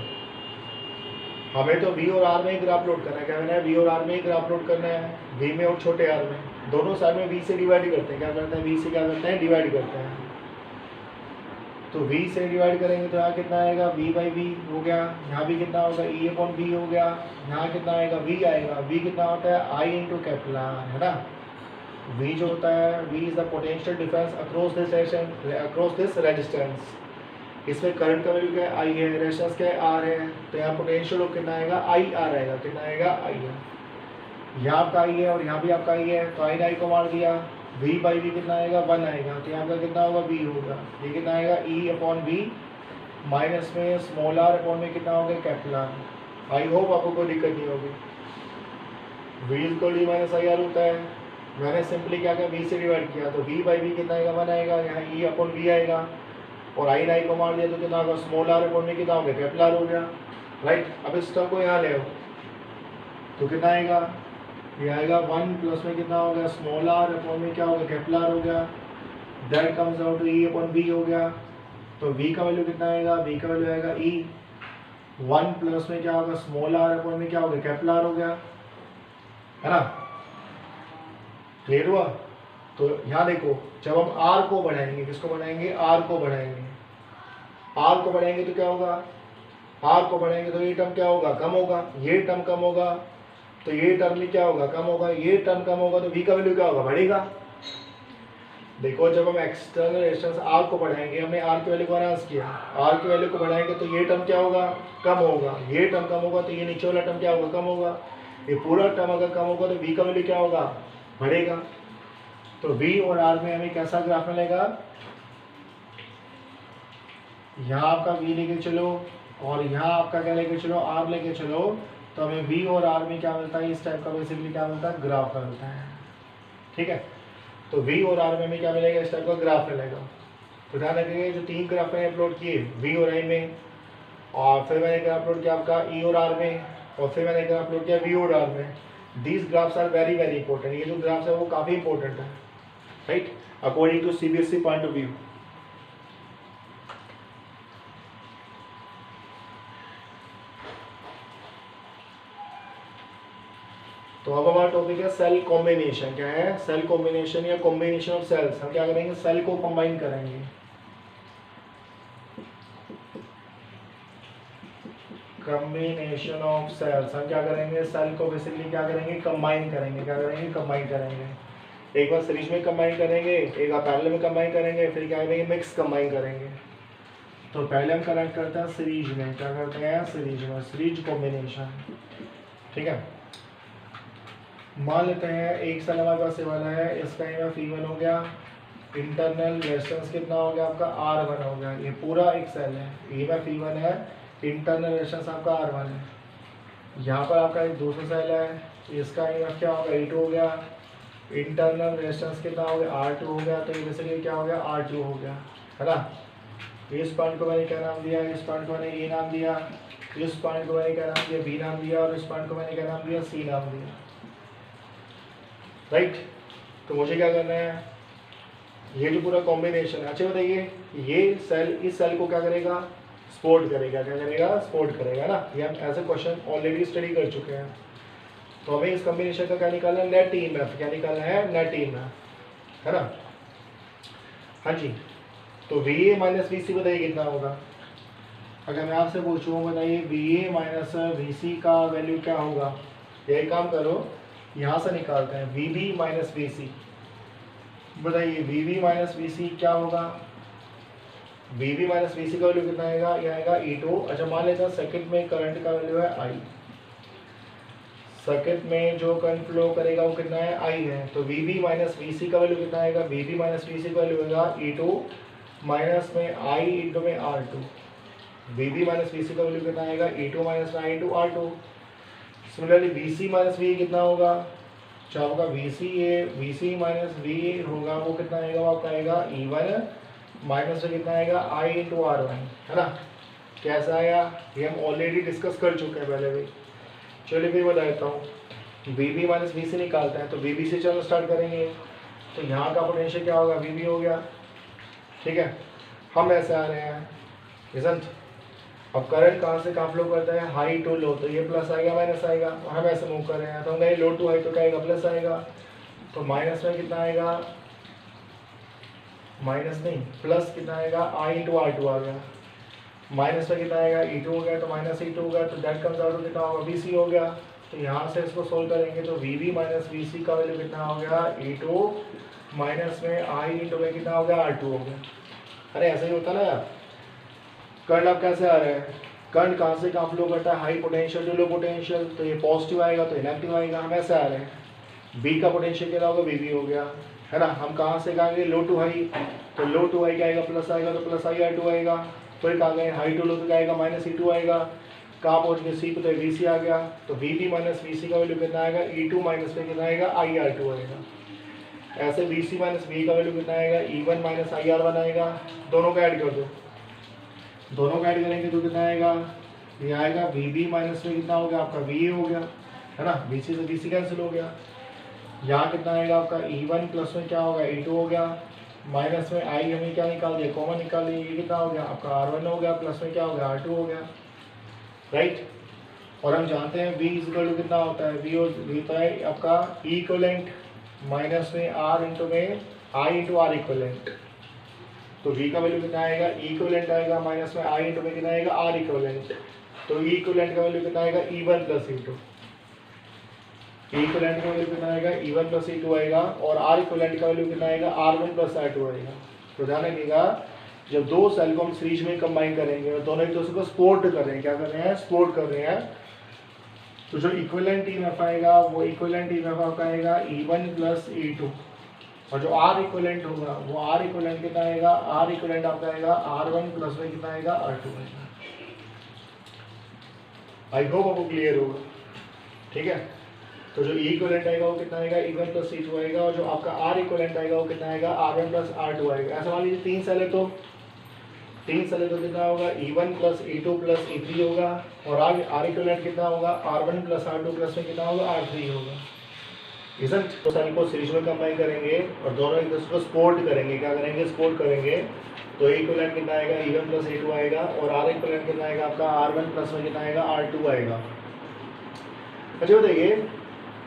हमें तो v और r में ही ग्राफ लोड करना है। क्या करना है? v और r में ही ग्राफ लोड करना है, v में और छोटे r में। दोनों साइड में v से डिवाइड करते हैं। क्या करते हैं? v से क्या करते हैं? डिवाइड करते हैं। तो v से डिवाइड करेंगे तो यहाँ कितना आएगा? v बाई वी हो गया। यहाँ भी कितना होगा? e अपॉन v हो गया। यहाँ कितना आएगा? v आएगा। v कितना होता है? i इंटू कैपिलर, है ना। v जो होता है, v is the potential difference across this resistance. इसमें करंट का वैल्यू क्या है? i है, रेजिस्टेंस क्या है? r है। तो यहाँ पोटेंशियल कितना आएगा? i r आएगा। कितना आएगा? i है। यहाँ आपका i है और यहाँ भी आपका i है, तो i ने i को मार दिया। v बाई वी कितना आएगा? 1 आएगा। तो यहाँ का कितना होगा? v होगा। ये कितना आएगा? e अपॉन वी माइनस में स्मॉल r अपॉन में कितना होगा? कैपिलर। आई होप आपको कोई दिक्कत नहीं होगी। v equal D minus I R होता है। मैंने सिंपली क्या किया, v से डिवाइड किया, तो v बाई वी कितना आएगा, 1 आएगा, यहाँ e अपॉन v आएगा, और आई ना आई को मार दिया तो कितना होगा, स्मॉल आर अपॉन में कितना हो गया, कैपिटल आर हो गया, राइट। अब इस टर्म को यहाँ ले आओ तो कितना आएगा, ये आएगा 1 प्लस में कितना हो गया, स्मॉल आर अपॉन में क्या हो गया, कैपिटल आर हो गया, that comes out to e upon v हो गया। तो v का वैल्यू कितना आएगा, v का वैल्यू आएगा e, 1 प्लस में क्या होगा, स्मॉल आर अपॉन में क्या हो गया, कैपिटल आर हो गया, है ना, क्लियर हुआ। तो यहाँ देखो, जब हम r को बढ़ाएंगे, किसको बढ़ाएंगे, r को बढ़ाएंगे, r को बढ़ाएंगे तो क्या होगा, r को बढ़ाएंगे तो ये टर्म क्या होगा, कम होगा, ये टर्म कम होगा, तो ये टर्म भी क्या होगा, कम होगा, ये टर्म कम होगा, तो v का वैल्यू क्या होगा, बढ़ेगा। देखो जब हम एक्सटर्नल रेजिस्टेंस r को बढ़ाएंगे, हमने r की वैल्यू को एनहांस किया, r की वैल्यू को बढ़ाएंगे तो ये टर्म क्या होगा, कम होगा, ये टर्म कम होगा, तो ये नीचे वाला टर्म क्या होगा, कम होगा, ये पूरा टर्म अगर कम होगा तो v का वैल्यू क्या होगा, बढ़ेगा। तो v और r में हमें कैसा ग्राफ मिलेगा, यहाँ आपका v लेके चलो और यहाँ आपका क्या लेके चलो, r लेके चलो, तो हमें v और r में क्या मिलता है, इस टाइप का बेसिकली क्या मिलता है, ग्राफ मिलता है, ठीक है। तो v और r में हमें क्या मिलेगा, इस टाइप का ग्राफ मिलेगा। तो ध्यान रखिए जो 3 ग्राफ मैंने अपलोड किए v और i में, और फिर मैंने क्या अपलोड किया आपका e और r में, और फिर मैंने क्या अपलोड किया v और r में, these graphs are very very important. ये जो ग्राफ्स है वो काफ़ी इंपॉर्टेंट है, right, according to CBSE point of view. तो अब हमारा टॉपिक है सेल कॉम्बिनेशन। क्या है, सेल कॉम्बिनेशन या कॉम्बिनेशन ऑफ सेल्स। हम क्या करेंगे, सेल को कंबाइन करेंगे, कॉम्बिनेशन ऑफ सेल्स। हम क्या करेंगे, सेल को बेसिकली क्या करेंगे, कंबाइन करेंगे, क्या करेंगे, कंबाइन करेंगे। एक बार सीरीज में कंबाइन करेंगे, एक बार पैरेलल में कंबाइन करेंगे, फिर क्या करेंगे, मिक्स कंबाइन करेंगे। तो पहले हम कनेक्ट करते हैं सीरीज में, क्या करते हैं, सीरीज में, सीरीज कॉम्बिनेशन, ठीक है। मान लेते हैं एक सेल हमारे पास ये वाला है, इसका F1 हो गया, इंटरनल रेजिस्टेंस कितना हो गया आपका, R1 हो गया, ये पूरा एक सेल है, F1 है, इंटरनल रेजिस्टेंस आपका R1 है। यहाँ पर आपका एक दूसरा सेल है, इसका EMF क्या होगा, E2 हो गया, इंटरनल रेजिस्टेंस कितना हो गया, R2 हो गया, तो ये बेसिकली क्या हो गया, R2 हो गया, है ना। इस पॉइंट को मैंने क्या नाम दिया, इस पॉइंट को मैंने E नाम दिया, इस पॉइंट को मैंने क्या नाम दिया, B नाम दिया, और इस पॉइंट को मैंने क्या नाम दिया, C नाम दिया, राइट। तो मुझे क्या करना है, ये जो पूरा कॉम्बिनेशन। अच्छा बताइए, ये सेल इस सेल को क्या करेगा, सपोर्ट करेगा, क्या करेगा, सपोर्ट करेगा ना। ये हम ऐसे क्वेश्चन ऑलरेडी स्टडी कर चुके हैं। तो हमें इस कॉम्बिनेशन का क्या निकालना है, नेट EMF, क्या निकालना है, नेट EMF, है ना। हाँ जी, तो VA माइनस VC बताइए कितना होगा। अगर मैं आपसे पूछूँ बताइए VA माइनस VC का वैल्यू क्या होगा, यही काम करो, यहाँ से निकालते हैं VB माइनस VC। बताइए VB माइनस VC क्या होगा, VB माइनस VC का वैल्यू कितना आएगा, ये आएगा E2। अच्छा मान लेते हैं सर्किट में करंट का वैल्यू है I, सर्किट में जो करंट फ्लो करेगा वो कितना है, I है। तो VB माइनस VC का वैल्यू कितना आएगा, VB माइनस VC का वैल्यू होगा E2 माइनस में I इंटू में R2। VB माइनस VC का वैल्यू कितना आएगा, E2 माइनस में I into R2। Similarly VC minus VA कितना होगा, क्या होगा, VC माइनस VA होगा, वो कितना आएगा, वो आपका आएगा E1 माइनस में कितना आएगा, I इंटू R1, है ना। कैसा आया, ये हम ऑलरेडी डिस्कस कर चुके हैं पहले भी। चलिए फिर बता देता हूँ, VB माइनस VC निकालते हैं, तो VB से चलो स्टार्ट करेंगे। तो यहाँ का पोटेंशियल क्या होगा, VB हो गया, ठीक है। हम ऐसे आ रहे हैं, इजंट। अब करंट कहाँ से कहाँ फ्लो करता है, हाई टू लो, तो ये प्लस आएगा माइनस आएगा, और हम ऐसे मूव कर रहे हैं, तो हम कहें लो टू हाई तो क्या आएगा, प्लस आएगा। तो माइनस में कितना आएगा, माइनस नहीं प्लस कितना आएगा, I इंटू R2 आ गया, माइनस में कितना आएगा, E2 हो गया, तो माइनस E2 हो गया, तो दैट कम्स आउट कितना होगा, VC हो गया। तो यहाँ से इसको सोल्व करेंगे तो VB माइनस VC का वैल्यू कितना हो गया, E2 माइनस में I इंटू में कितना हो गया, R2 हो गया। अरे ऐसा ही होता ना यार, करंट अब कैसे आ रहा है, करंट कहाँ से कहाँ फ्लो करता है, high potential to low potential, तो ये पॉजिटिव आएगा तो नेगेटिव आएगा। हम ऐसे आ रहे हैं, बी का पोटेंशियल क्या होगा, VB हो गया, है ना। हम कहाँ से कहाँ गए, लो टू हाई, तो लो टू हाई क्या आएगा, प्लस आएगा, तो प्लस I2 आएगा। फिर कहाँ गए, हाई टू लो तो क्या आएगा, माइनस E2 आएगा। कहाँ पहुँच गए, सी पे, तो VC आ गया। तो VB माइनस VC का वैल्यू कितना आएगा, E2 माइनस में कितना आएगा, IR2 आएगा। ऐसे VC माइनस V का वैल्यू कितना आएगा, E1 माइनस IR1 आएगा। दोनों का ऐड कर दो, दोनों का ऐड करेंगे तो कितना आएगा, ये आएगा VB माइनस में कितना हो गया आपका VA हो गया, है ना, BC से BC कैंसिल हो गया। यहाँ कितना आएगा आपका E1 प्लस में क्या होगा E2 हो गया, माइनस में I हमें क्या निकाल दिया, कॉमन निकाल दिया, ये कितना हो गया आपका R1 हो गया, प्लस में क्या हो गया R2 हो गया, राइट। और हम जानते हैं V इक्वल टू कितना होता है, V होता है आपका E इक्वलेंट माइनस में R इंटू में I इंटू R इक्वलेंट। तो V का वैल्यू कितना आएगा, E इक्वलेंट आएगा माइनस में I इंटू में कितना आएगा R इक्वलेंट। तो E इक्वलेंट का वैल्यू कितना आएगा E1 plus E2, E equivalent का वैल्यू कितना आएगा E1 प्लस E2 आएगा, और R इक्वलेंट का वैल्यू कितना आएगा R1 प्लस R2 आएगा। तो ध्यान रखिएगा, जब दो सेल को हम सीरीज में कंबाइन करेंगे और दोनों एक दूसरे को सपोर्ट कर रहे हैं, क्या कर रहे हैं, सपोर्ट कर रहे हैं, तो जो इक्विवेलेंट ईएमएफ आएगा वो इक्विवेलेंट ईएमएफ आपका आएगा E1 प्लस E2, और जो R इक्विवेलेंट होगा वो R इक्विवेलेंट कितना आएगा, R इक्विवेलेंट आपका आएगा R1 प्लस में कितना आएगा R2 आएगा। आई होप आपको क्लियर होगा, ठीक है। तो जो E इक्विवेलेंट आएगा वो कितना आएगा E1 प्लस E2 आएगा, और जो आपका R इक्विवेलेंट आएगा वो कितना आएगा R1 प्लस R2 आएगा। ऐसा मान लीजिए तीन सेल है तो कितना होगा E1 plus E2 plus E3 होगा, और R इक्विवेलेंट कितना होगा R1 प्लस R2 प्लस में कितना होगा R3 होगा। इसंट तो सेल को सीरीज में कंबाइन करेंगे और दोनों एक दूसरे को सपोर्ट करेंगे, क्या करेंगे, सपोर्ट करेंगे, तो इक्विवेलेंट कितना आएगा E1 प्लस E2 आएगा, और R इक्विवेलेंट कितना आएगा आपका R1 प्लस में कितना आएगा R2 आएगा। अच्छा बताइए,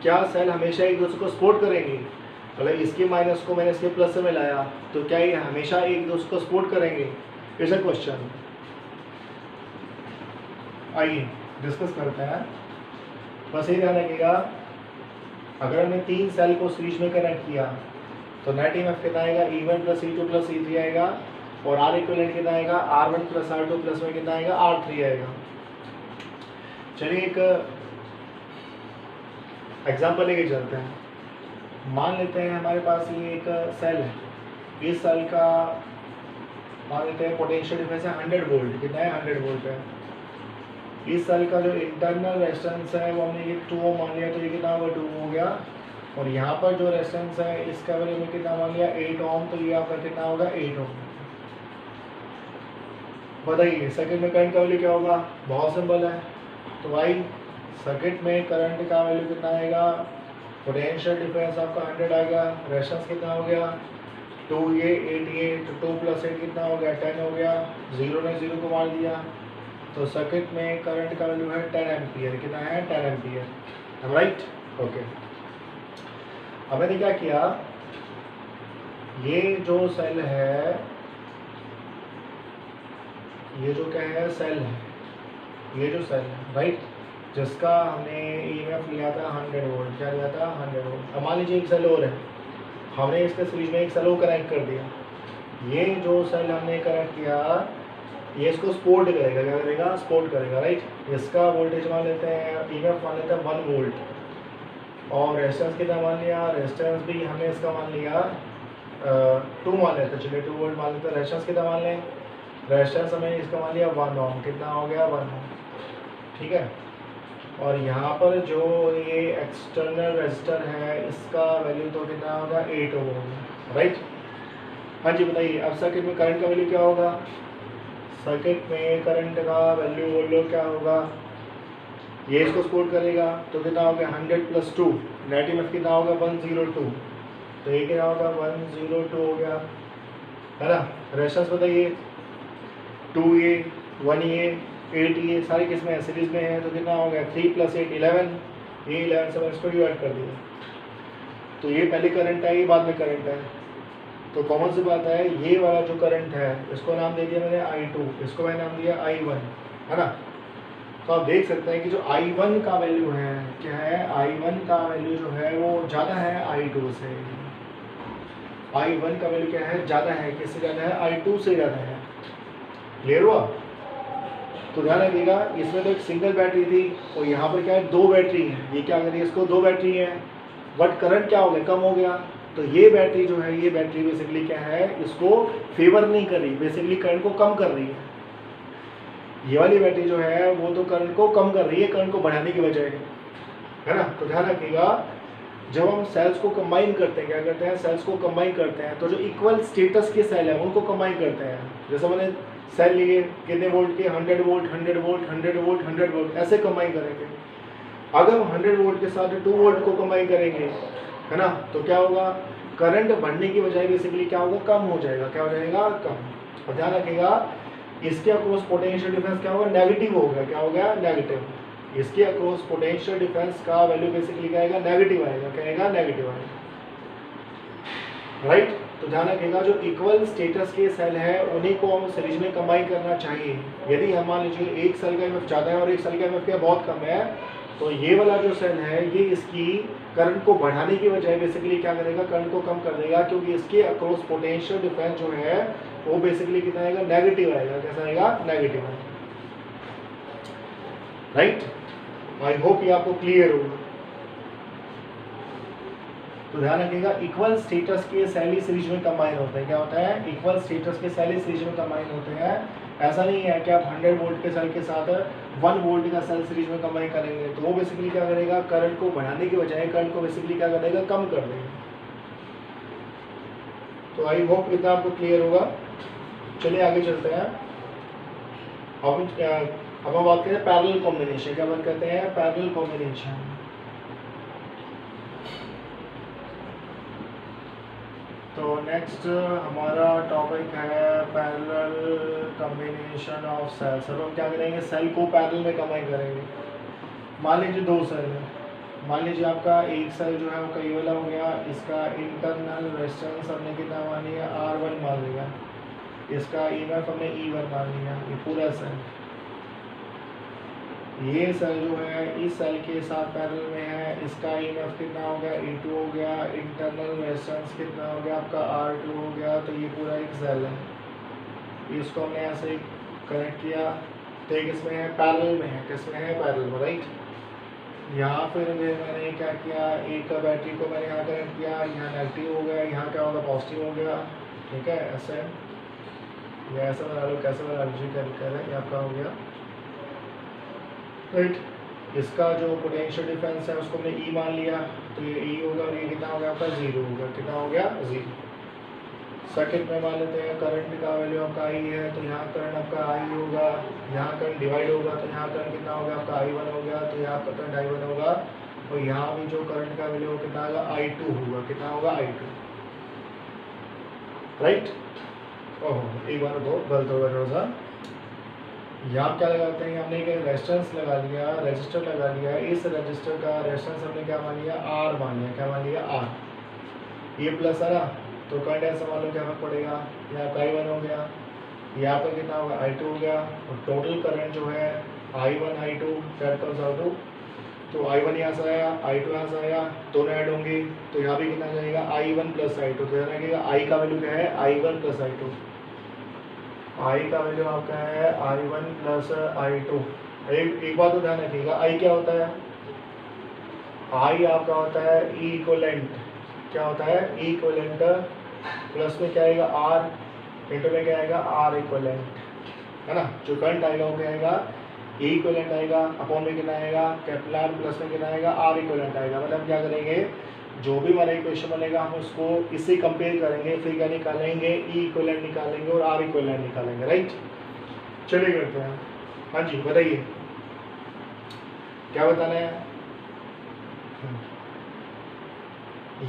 क्या सेल हमेशा एक दूसरे को सपोर्ट करेंगे, मतलब इसके माइनस को मैंने इसके प्लस से मिलाया तो क्या ये हमेशा एक दूसरे को सपोर्ट करेंगे, इज अ क्वेश्चन। आइए डिस्कस करते हैं। बस ये ध्यान रखिएगा, अगर हमने तीन सेल को सीरीज में कनेक्ट किया तो नेट ईएमएफ कितना आएगा E1 plus E2 plus E3 आएगा, और R इक्विवेलेंट कितना आएगा R1 प्लस R2 प्लस में कितना आएगा R3 आएगा। चलिए एक एग्जाम्पल लेके चलते हैं। मान लेते हैं हमारे पास ये एक सेल है, इस सेल का मान लेते हैं पोटेंशियल डिफरेंस है 100 वोल्ट, कितना है 100 वोल्ट है। इस सेल का जो इंटरनल रेजिस्टेंस है वो हमने ये 2 ओम मान लिया, तो ये कितना होगा 2 हो गया, और यहाँ पर जो रेजिस्टेंस है इसका वैल्यू में कितना मान लिया 8 ओम, तो ये आपका कितना होगा 8 ओम। बताइए सर्किट में करंट का वैल्यू क्या होगा, बहुत सिंपल है। तो भाई सर्किट में करंट का वैल्यू कितना आएगा, पोटेंशियल डिफरेंस आपका 100 आएगा, रेजिस्टेंस कितना हो गया 2 ये 8 ये, तो 2 प्लस 8 कितना हो गया 10 हो गया, 0 ने 0 को मार दिया, तो सर्किट में करंट का वैल्यू है 10 एम्पियर, कितना है 10 एम्पियर, राइट, ओके। अब मैंने क्या किया, ये जो सेल है, ये जो क्या है सेल है, ये जो सेल है राइट, जिसका हमने ईएमएफ लिया था 100 वोल्ट, क्या लिया था 100 वोल्ट। अब मान लीजिए एक सेल और है, हमने इसके सीरीज में एक सेल और कनेक्ट कर दिया, ये जो सेल हमने कनेक्ट किया ये इसको सपोर्ट करेगा, क्या करेगा सपोर्ट करेगा, राइट। इसका वोल्टेज मान लेते हैं, ईएमएफ मान लेते हैं 1 वोल्ट, और रेजिस्टेंस कितना मान लिया, रेजिस्टेंस भी हमने इसका मान लिया 2 मान लेते हैं, चलिए 2 वोल्ट मान लेते हैं। रेजिस्टेंस कितना मान लें, रेजिस्टेंस हमें इसका मान लिया 1 ओम, कितना हो गया 1 ओम, ठीक है। और यहाँ पर जो ये एक्सटर्नल रेजिस्टर है इसका वैल्यू तो कितना होगा 8 ओम होगा, राइट। हाँ जी बताइए, अब सर्किट में करंट का वैल्यू क्या होगा, सर्किट में करंट का वैल्यू बोलो क्या होगा, ये इसको सपोर्ट करेगा तो कितना होगा 100 प्लस 2, नेट ईएमएफ कितना होगा 102, तो ये कितना होगा 102 हो गया, है ना। रेजिस्टेंस बताइए 2 ये 1 ये 8 ये सारी किस्में सीरीज में है, तो कितना हो गया 3 प्लस 8 11, ये 11 से इसको डिवाइड कर दिया, तो ये पहले करंट है, ये बाद में करंट है, तो कॉमन सी बात है ये वाला जो करंट है इसको नाम दे दिया मैंने I2, इसको मैंने नाम दिया I1, है ना। तो आप देख सकते हैं कि जो I1 का वैल्यू है क्या है, I1 का वैल्यू जो है वो ज़्यादा है I2 से, I1 का वैल्यू क्या है ज़्यादा है, किससे ज़्यादा है I2 से ज़्यादा है, क्लियर हुआ। तो ध्यान रखिएगा, इसमें तो एक सिंगल बैटरी थी और यहाँ पर क्या है 2 बैटरी है, ये क्या करिए इसको 2 बैटरी है, बट करंट क्या हो गया कम हो गया, तो ये बैटरी जो है ये बैटरी बेसिकली क्या है इसको फेवर नहीं कर रही, बेसिकली करंट को कम कर रही है। ये वाली बैटरी जो है वो तो करंट को कम कर रही है करंट को बढ़ाने की बजाय, है ना। तो ध्यान रखिएगा जब हम सेल्स को कंबाइन करते हैं, क्या करते हैं, सेल्स को कंबाइन करते हैं, तो जो इक्वल स्टेटस के सेल है उनको कंबाइन करते हैं। जैसे मैंने सेल लिए कितने वोल्ट के, 100 वोल्ट 100 वोल्ट 100 वोल्ट 100 वोल्ट ऐसे कंबाइन करेंगे। अगर हम 100 वोल्ट के साथ 2 वोल्ट को कंबाइन करेंगे, है ना, तो क्या होगा, करंट बढ़ने की बजाय बेसिकली क्या होगा, कम हो जाएगा। क्या हो जाएगा, कम। और ध्यान रखिएगा इसके अक्रॉस पोटेंशियल डिफरेंस क्या होगा, नेगेटिव होगा। क्या हो गया, नेगेटिव। इसके अक्रॉस पोटेंशियल डिफरेंस का वैल्यू बेसिकली क्या आएगा, नेगेटिव आएगा। क्या आएगा, नेगेटिव आएगा, राइट। तो ध्यान रखिएगा जो इक्वल स्टेटस के सेल है उन्हीं को हम सीरीज में कंबाइन करना चाहिए। यदि हम मान लीजिए एक सेल का एमएफ ज़्यादा है और एक सेल का एमएफ क्या बहुत कम है, तो ये वाला जो सेल है ये इसकी करंट को बढ़ाने की बजाय बेसिकली क्या करेगा, करंट को कम कर देगा, क्योंकि इसके अक्रॉस पोटेंशियल डिफरेंस जो है वो बेसिकली कितना आएगा, नेगेटिव आएगा। कैसा आएगा, नेगेटिव आएगा, राइट। आई होप ये आपको क्लियर होगा। तो ध्यान रखिएगा इक्वल स्टेटस के सेल ही सीरीज में कंबाइन होते हैं। क्या होता है, इक्वल स्टेटस के सेल ही सीरीज में कंबाइन होते हैं। ऐसा नहीं है कि आप 100 वोल्ट के सेल के साथ 1 वोल्ट का सेल सीरीज में कंबाइन करेंगे, तो वो बेसिकली क्या करेगा, करंट को बढ़ाने की बजाय करंट को बेसिकली क्या करेगा, कम कर देगा। तो आई होप इतना आपको क्लियर होगा। चलिए आगे चलते हैं। अब हम बात करें पैरेलल कॉम्बिनेशन। क्या बात करते हैं, पैरेलल कॉम्बिनेशन। तो नेक्स्ट हमारा टॉपिक है पैरेलल कॉम्बिनेशन ऑफ सेल्स। अब हम क्या करेंगे, सेल को पैरेलल में कंबाइन करेंगे। मान लीजिए 2 सेल है, मान लीजिए आपका एक सेल जो है वो कई वाला हो गया, इसका इंटरनल रेजिस्टेंस हमने कितना मान लिया, R1 मान लिया, इसका EMF हमने E1 मान लिया। ये पूरा सेल, ये सेल जो है इस सेल के साथ पैरेलल में है, इसका EMF कितना हो गया, E2 हो गया, इंटरनल रेजिस्टेंस कितना हो गया आपका R2 हो गया। तो ये पूरा एक सेल है, इसको हमने ऐसे कनेक्ट किया, तो एक इसमें है पैरेलल में है, किसमें है, पैरेलल में, राइट। यहाँ फिर मैंने क्या किया, एक बैटरी को मैंने यहाँ कनेक्ट किया, यहाँ नेगेटिव हो गया, यहाँ क्या होगा, पॉजिटिव हो गया, ठीक है। ऐसे या ऐसा बना लो, कैसे बना लीजिए, क्या दिक्कत है, ये आपका हो गया, राइट। इसका जो पोटेंशियल डिफरेंस है उसको हमने E मान लिया, तो ये E होगा और ये कितना हो गया आपका 0 होगा। कितना हो गया, 0। सर्किट में मान लेते हैं करंट का वैल्यू आपका I है, तो यहाँ करंट आपका I होगा, यहाँ करंट डिवाइड होगा, तो यहाँ करंट कितना होगा आपका I1 हो गया, तो यहाँ पर करंट I1 होगा, और यहाँ भी जो करंट का वैल्यू कितना होगा, I2 होगा। कितना होगा, I2, राइट। ओह एक बार तो गलत होगा थोड़ा सा। यहाँ क्या लगाते हैं, हमने एक रेजिस्टेंस लगा लिया, रेजिस्टर लगा लिया, इस रेजिस्टर का रेजिस्टेंस हमने क्या मान लिया, R मान लिया। क्या मान लिया, R। ये प्लस है ना, तो करंट ऐसा मान लो क्या फर्क पड़ेगा, यहाँ का I1 हो गया, यहाँ पर कितना होगा, I2 हो गया, और टोटल करंट जो है I1 I2 that comes out to, तो I1 यहाँ से आया, I2 यहाँ से आया, दोनों ऐड होंगे, तो यहाँ भी कितना जाएगा, I1 प्लस I2। तो ध्यान रखिएगा I का वैल्यू क्या है, I1 प्लस I2। I का वैल्यू आपका है I1 प्लस I2। एक बात तो ध्यान रखिएगा, I क्या होता है, I आपका होता है E इक्वलेंट। क्या होता है, E इक्वलेंट, प्लस में क्या आएगा R, इंटू में क्या आएगा R इक्वलेंट, है ना। जो करंट आएगा वो क्या आएगा, E इक्वलेंट आएगा, अपॉन में कितना आएगा, कैपिटल R, प्लस में कितना आएगा R इक्वलेंट आएगा। मतलब क्या करेंगे, जो भी हमारा इक्वेशन बनेगा हम उसको इससे कंपेयर करेंगे, फिर क्या निकालेंगे, E इक्वलेंट निकालेंगे और R इक्वलेंट निकालेंगे, राइट। चलिए करते हैं। हाँ जी बताइए क्या बताना है।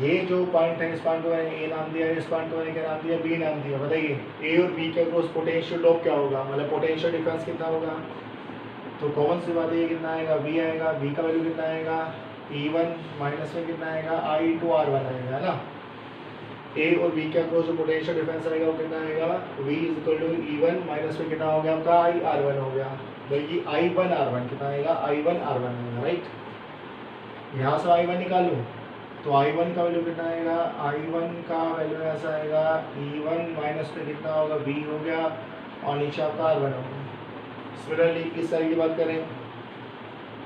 ये जो पॉइंट है, इस पॉइंट को मैंने ए नाम दिया, इस पॉइंट को मैंने क्या नाम दिया, बी नाम दिया। बताइए ए और बी के अक्रॉस पोटेंशियल ड्रॉप क्या होगा, मतलब पोटेंशियल डिफरेंस कितना होगा। तो कॉमन सी बात है, ये कितना आएगा, बी आएगा, बी का वैल्यू कितना आएगा, E1 माइनस में कितना आएगा, I2R1 आएगा, है ना। ए और बी के अक्रॉस जो पोटेंशियल डिफरेंस आएगा वो कितना आएगा, V is equal to E1 minus में कितना हो गया आपका I_R1 हो गया। भाई I1R1 कितना आएगा, I1R1 आएगा, राइट। यहाँ से I1 निकालो, तो I1 का वैल्यू कितना आएगा, I1 का वैल्यू ऐसा आएगा E1 माइनस में कितना होगा, V हो गया, और नीचे आपका R1 होगा। सिमिलरली इस साइड की बात करें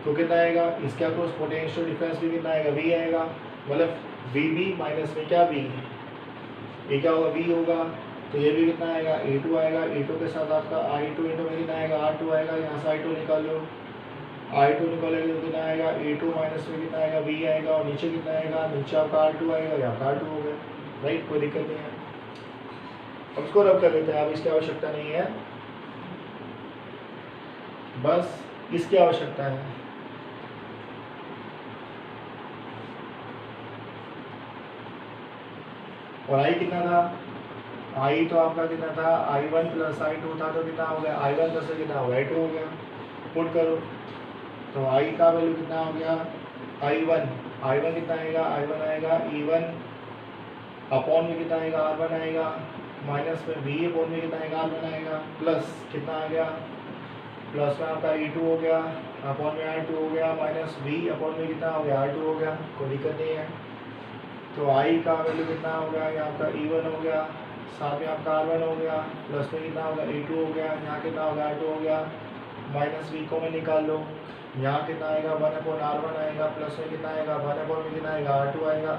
तो कितना आएगा, इसके अक्रॉस पोटेंशियल डिफरेंस भी कितना आएगा, V आएगा, मतलब VB माइनस में क्या V, ये क्या होगा, V होगा, तो ये भी कितना आएगा, A2 आएगा, A2 के साथ आपका I2 इंटू में कितना आएगा, R2 आएगा। यहाँ से I2 निकाल लो, I2 निकालेंगे तो कितना आएगा, A2 माइनस में कितना आएगा, V आएगा, और नीचे कितना आएगा, नीचे आपका R2 आएगा, या आपका R2 हो गया, राइट, कोई दिक्कत नहीं है। अब इसको रब कर लेते हैं, अब इसकी आवश्यकता नहीं है, बस इसकी आवश्यकता है। और I कितना था, I तो आपका कितना था, I1 प्लस I2 था, तो कितना हो गया, I1 प्लस कितना हो गया, I2 हो गया। पुट करो तो I का वैल्यू कितना हो गया, I1 कितना आएगा, I1 आएगा E1 अपॉन में कितना आएगा, R1 आएगा, माइनस में V अपॉन में कितना आएगा, R1 आएगा, प्लस कितना आ गया, प्लस में आपका E2 हो गया, अपॉन में R2 हो गया, माइनस V अपॉन में कितना हो गया, R2 हो गया, कोई दिक्कत नहीं है। तो I का वैल्यू कितना हो गया, ये आपका E1 हो गया, साथ में आपका R1 हो गया, प्लस में कितना होगा, E2 हो गया, यहाँ कितना होगा, R2 हो गया, माइनस V को में निकाल लो, यहाँ कितना आएगा, 1/R1 आएगा, प्लस में कितना आएगा, 1/में कितना आएगा, R2 आएगा।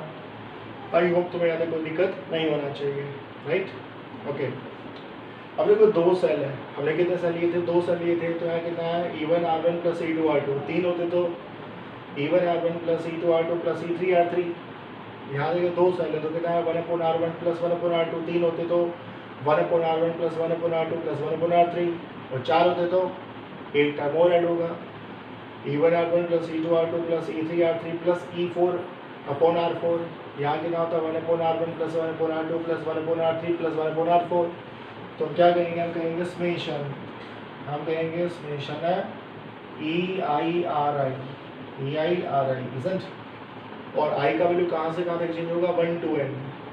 आई होप तुम्हें यहाँ कोई दिक्कत नहीं होना चाहिए, राइट, ओके। अब देखो दो सेल है, हमने कितने सेल लिए थे, 2 सेल लिए थे, तो यहाँ कितना है, E1 R1 plus E2 R2, 3 होते तो E1 R1 plus E2 R2 plus E3 R3, यहाँ देखो 2 सेल है तो कितना है, 1/R1 प्लस 1/R2, 3 होते तो 1/R1 plus 1/R2 plus 1/R3, और 4 होते तो एक टाइम और ऐड होगा, E1 R1 plus E2 R2 plus E3 R3 plus E4 upon R4, यहाँ कितना होता है, 1/R1 plus 1/R2 plus 1/R3 plus 1/R4। तो क्या कहेंगे, हम कहेंगे समेशन, हम कहेंगे समेशन है EIRI, इजंट। और I का वैल्यू कहाँ से कहाँ तक चेंज होगा, 1 to n,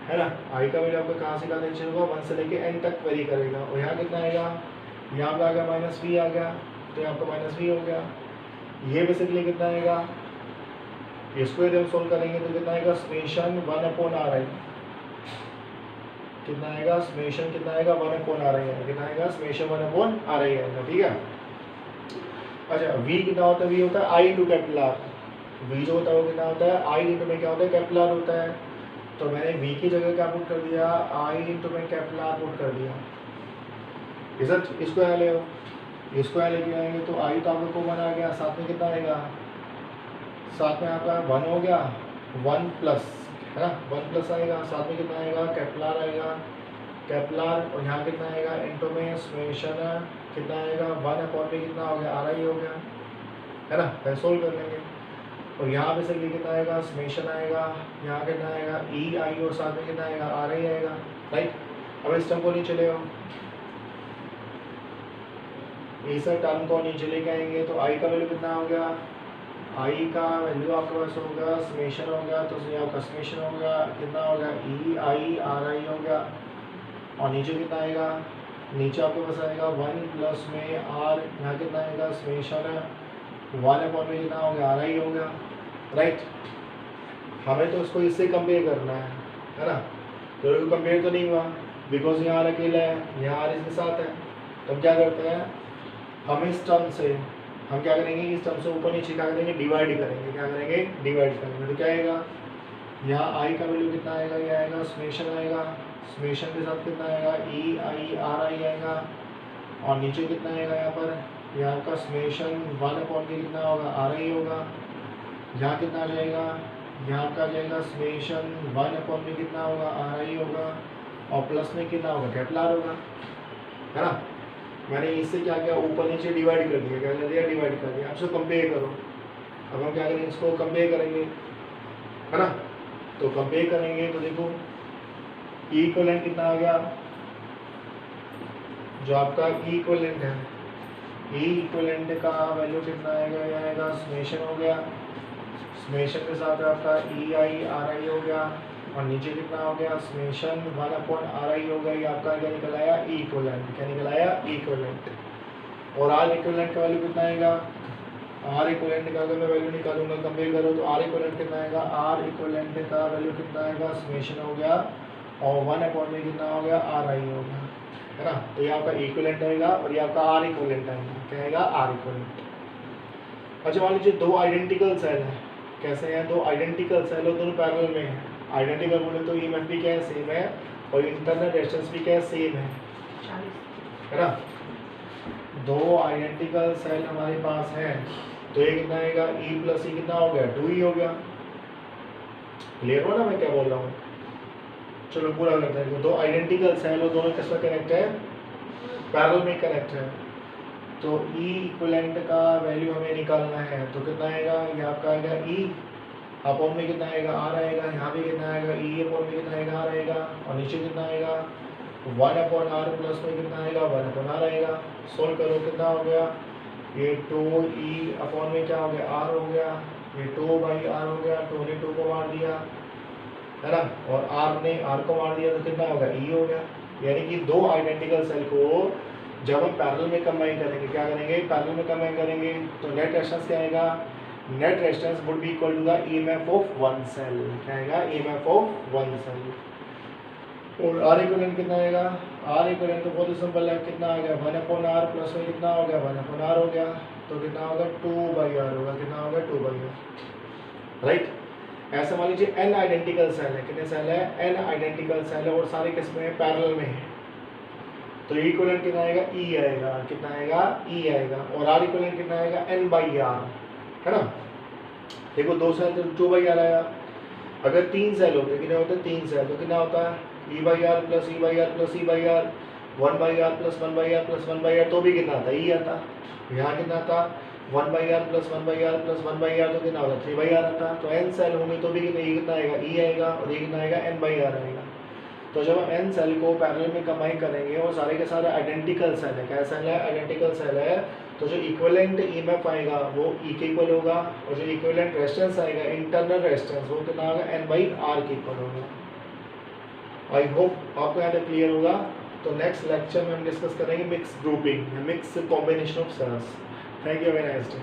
है ना, I का वैल्यू आपका कहाँ से कहाँ तक चेंज होगा, 1 से लेके n तक वेरी करेगा। और यहाँ कितना आएगा, यहाँ पे आ गया माइनस V आ गया, तो यहाँ पर माइनस V हो गया। ये बेसिकली कितना आएगा, इसको यदि हम सोल्व करेंगे तो कितना आएगा, समेशन 1/RI, कितना आएगा, समेशन कितना आएगा, 1/RI है, कितना आएगा, समेशन 1/RI आएगा, ठीक है। अच्छा V कितना होता है, V होता है I into capital R, V जो होता है वो कितना होता है, I इंटू में क्या होता है, कैपिटल R होता है। तो मैंने V की जगह क्या पुट कर दिया, I इंटू में कैपिटल R पुट कर दिया, इसको यहाँ ले आओ, इसको यहाँ लेके आएंगे तो I तो आपको कॉमन आ गया, साथ में कितना आएगा, साथ में आपका 1 हो गया, 1 प्लस, है ना, 1 प्लस आएगा, साथ में कितना आएगा, कैपिटल R आएगा, कैपिटल R, और यहाँ कितना आएगा, इंटू में समेशन कितना आएगा, 1/में कितना हो गया, RI हो गया, है ना, फिर सोल्व कर लेंगे। और यहाँ पे से कितना आएगा, समेशन आएगा, यहाँ कितना आएगा, EI, और साथ में कितना आएगा, RI आएगा, राइट। अब इस टर्म को नीचे ले आओ, इस टर्म को नीचे लेके आएंगे तो I का वैल्यू कितना हो गया, I का वैल्यू आपके पास होगा, समेशन हो गया, तो यहाँ का समेशन हो गया, कितना हो गया, EIRI हो गया, और नीचे कितना आएगा, नीचे आपके पास आएगा 1 प्लस में R, यहाँ कितना आएगा, समेशन 1/में कितना हो गया, RI हो गया, राइट। हमें तो इसको इससे कंपेयर करना है ना, तो कंपेयर तो नहीं हुआ बिकॉज यहाँ R अकेला है, यहाँ R इसके साथ है। तो हम क्या करते हैं, हम इस टर्म से हम क्या करेंगे, इस टर्म से ऊपर नीचे क्या करेंगे, डिवाइड करेंगे, क्या करेंगे, डिवाइड करेंगे। तो क्या आएगा, यहाँ I का वैल्यू कितना आएगा, ये आएगा समेशन आएगा, समेशन के साथ कितना आएगा, EIRI आएगा, और नीचे कितना आएगा, यहाँ पर यहाँ का समेशन 1/के कितना होगा, RI होगा, यहाँ कितना आ जाएगा, यहाँ का जाएगा समेशन 1/में कितना होगा, RI होगा, और प्लस में कितना होगा, कैपिटल R होगा, है ना। मैंने इससे क्या किया, ऊपर नीचे डिवाइड कर दिया, क्या कर दिया, डिवाइड कर दिया। आपसे कंपेयर करो, अब हम क्या करेंगे, इसको कंपेयर करेंगे, है ना। तो कंपेयर करेंगे तो देखो इक्विवेलेंट कितना आ गया, जो आपका इक्विवेलेंट है, इक्विवेलेंट का वैल्यू कितना आएगा, ये आएगा समेशन हो गया, समेशन के साथ आपका EIRI हो गया, और नीचे कितना हो गया, समेशन 1/RI हो गया, ये आपका क्या निकल आया, इक्विवेलेंट, क्या निकल आया, इक्विवेलेंट। और R इक्विवेलेंट का वैल्यू कितना आएगा, R इक्विवेलेंट का अगर मैं वैल्यू निकालूंगा, कंपेयर करो तो R इक्विवेलेंट कितना आएगा, R इक्विवेलेंट का वैल्यू कितना आएगा, समेशन हो गया, और 1/में कितना हो गया, RI हो गया, है ना। तो ये आपका इक्विवेलेंट आएगा, और ये आपका R इक्विवेलेंट आएगा, क्या आएगा, R इक्विवेलेंट। अच्छा मान लीजिए दो आइडेंटिकल सेल है, कैसे हैं, दो आइडेंटिकल सेल और दोनों पैरेलल में है। आइडेंटिकल बोले तो EMF भी क्या है, सेम है, और इंटरनल रेजिस्टेंस भी क्या है, सेम है ना। दो आइडेंटिकल सेल हमारे पास है, तो ये कितना आएगा, ई प्लस ई कितना हो गया, 2e हो गया। क्लियर हो ना मैं क्या बोल रहा हूँ? चलो पूरा करते हैं। दो आइडेंटिकल सेल और दोनों किसमें कनेक्ट है, पैरेलल में कनेक्ट है। तो E इक्विवेलेंट का वैल्यू हमें निकालना है, तो कितना आएगा, ये आपका आएगा E अपॉन में कितना आएगा, R आएगा, यहाँ भी कितना आएगा, E अपॉन में कितना आएगा, R आएगा, और नीचे कितना आएगा 1 अपॉन R प्लस में कितना आएगा 1 अपॉन R आएगा। सोल्व करो कितना हो गया, ये 2E अपॉन में क्या हो गया, R हो गया, ये 2 बाई R हो गया, 2 ने 2 को मार दिया है ना, और R ने R को मार दिया, तो कितना होगा, E हो गया। यानी कि दो आइडेंटिकल सेल को जब हम पैरेलल में कंबाइन करेंगे, क्या करेंगे, पैरेलल में कंबाइन करेंगे, तो नेट रेजिस्टेंस क्या आएगा, net resistance would be equal to the EMF of one cell. क्या आएगा, ईएमएफ ऑफ वन सेल। और आर इक्विवेलेंट कितना आएगा, आर इक्विवेलेंट तो बहुत ही सिंपल है, कितना आ गया 1 अपॉन आर प्लस में कितना हो गया 1 अपॉन आर हो गया, तो कितना होगा 2 बाई आर होगा, कितना होगा 2 बाई आर, राइट। ऐसे मान लीजिए n आइडेंटिकल सेल है, कितने सेल है, n आइडेंटिकल सेल है, और सारे किसमें है, पैरेलल में है, तो इक्विवेलेंट कितना आएगा, E आएगा, कितना आएगा, E आएगा, और R इक्विवेलेंट कितना आएगा, n बाई आर, है ना। देखो दो सेल तो 2 बाई आर आया, अगर 3 सेल होते, कितने होते, 3 सेल, तो कितना होता है, E by R plus E by R plus E by R, 1 by R plus 1 by R plus 1 by R, तो भी कितना आता, E आता। यहाँ कितना था, 1 by R plus 1 by R plus 1 by R, तो कितना होता, 3 बाई आर आता। तो n सेल होंगे तो भी कितना आएगा, E आएगा, और ये कितना आएगा, n बाई आर आएगा। तो जब हम n सेल को पैरेलल में कंबाइन करेंगे और सारे के सारे आइडेंटिकल सेल है, क्या सेल है, आइडेंटिकल सेल है, तो जो इक्विवेलेंट ईएमएफ आएगा वो E के इक्वल होगा, और जो इक्विवेलेंट रेजिस्टेंस आएगा, इंटरनल रेजिस्टेंस, वो कितना होगा, n बाई आर के इक्वल होगा। आई होप आपको यहाँ तक क्लियर होगा। तो नेक्स्ट लेक्चर में हम डिस्कस करेंगे mix grouping, mix combination of cells. Thank you, very nice day.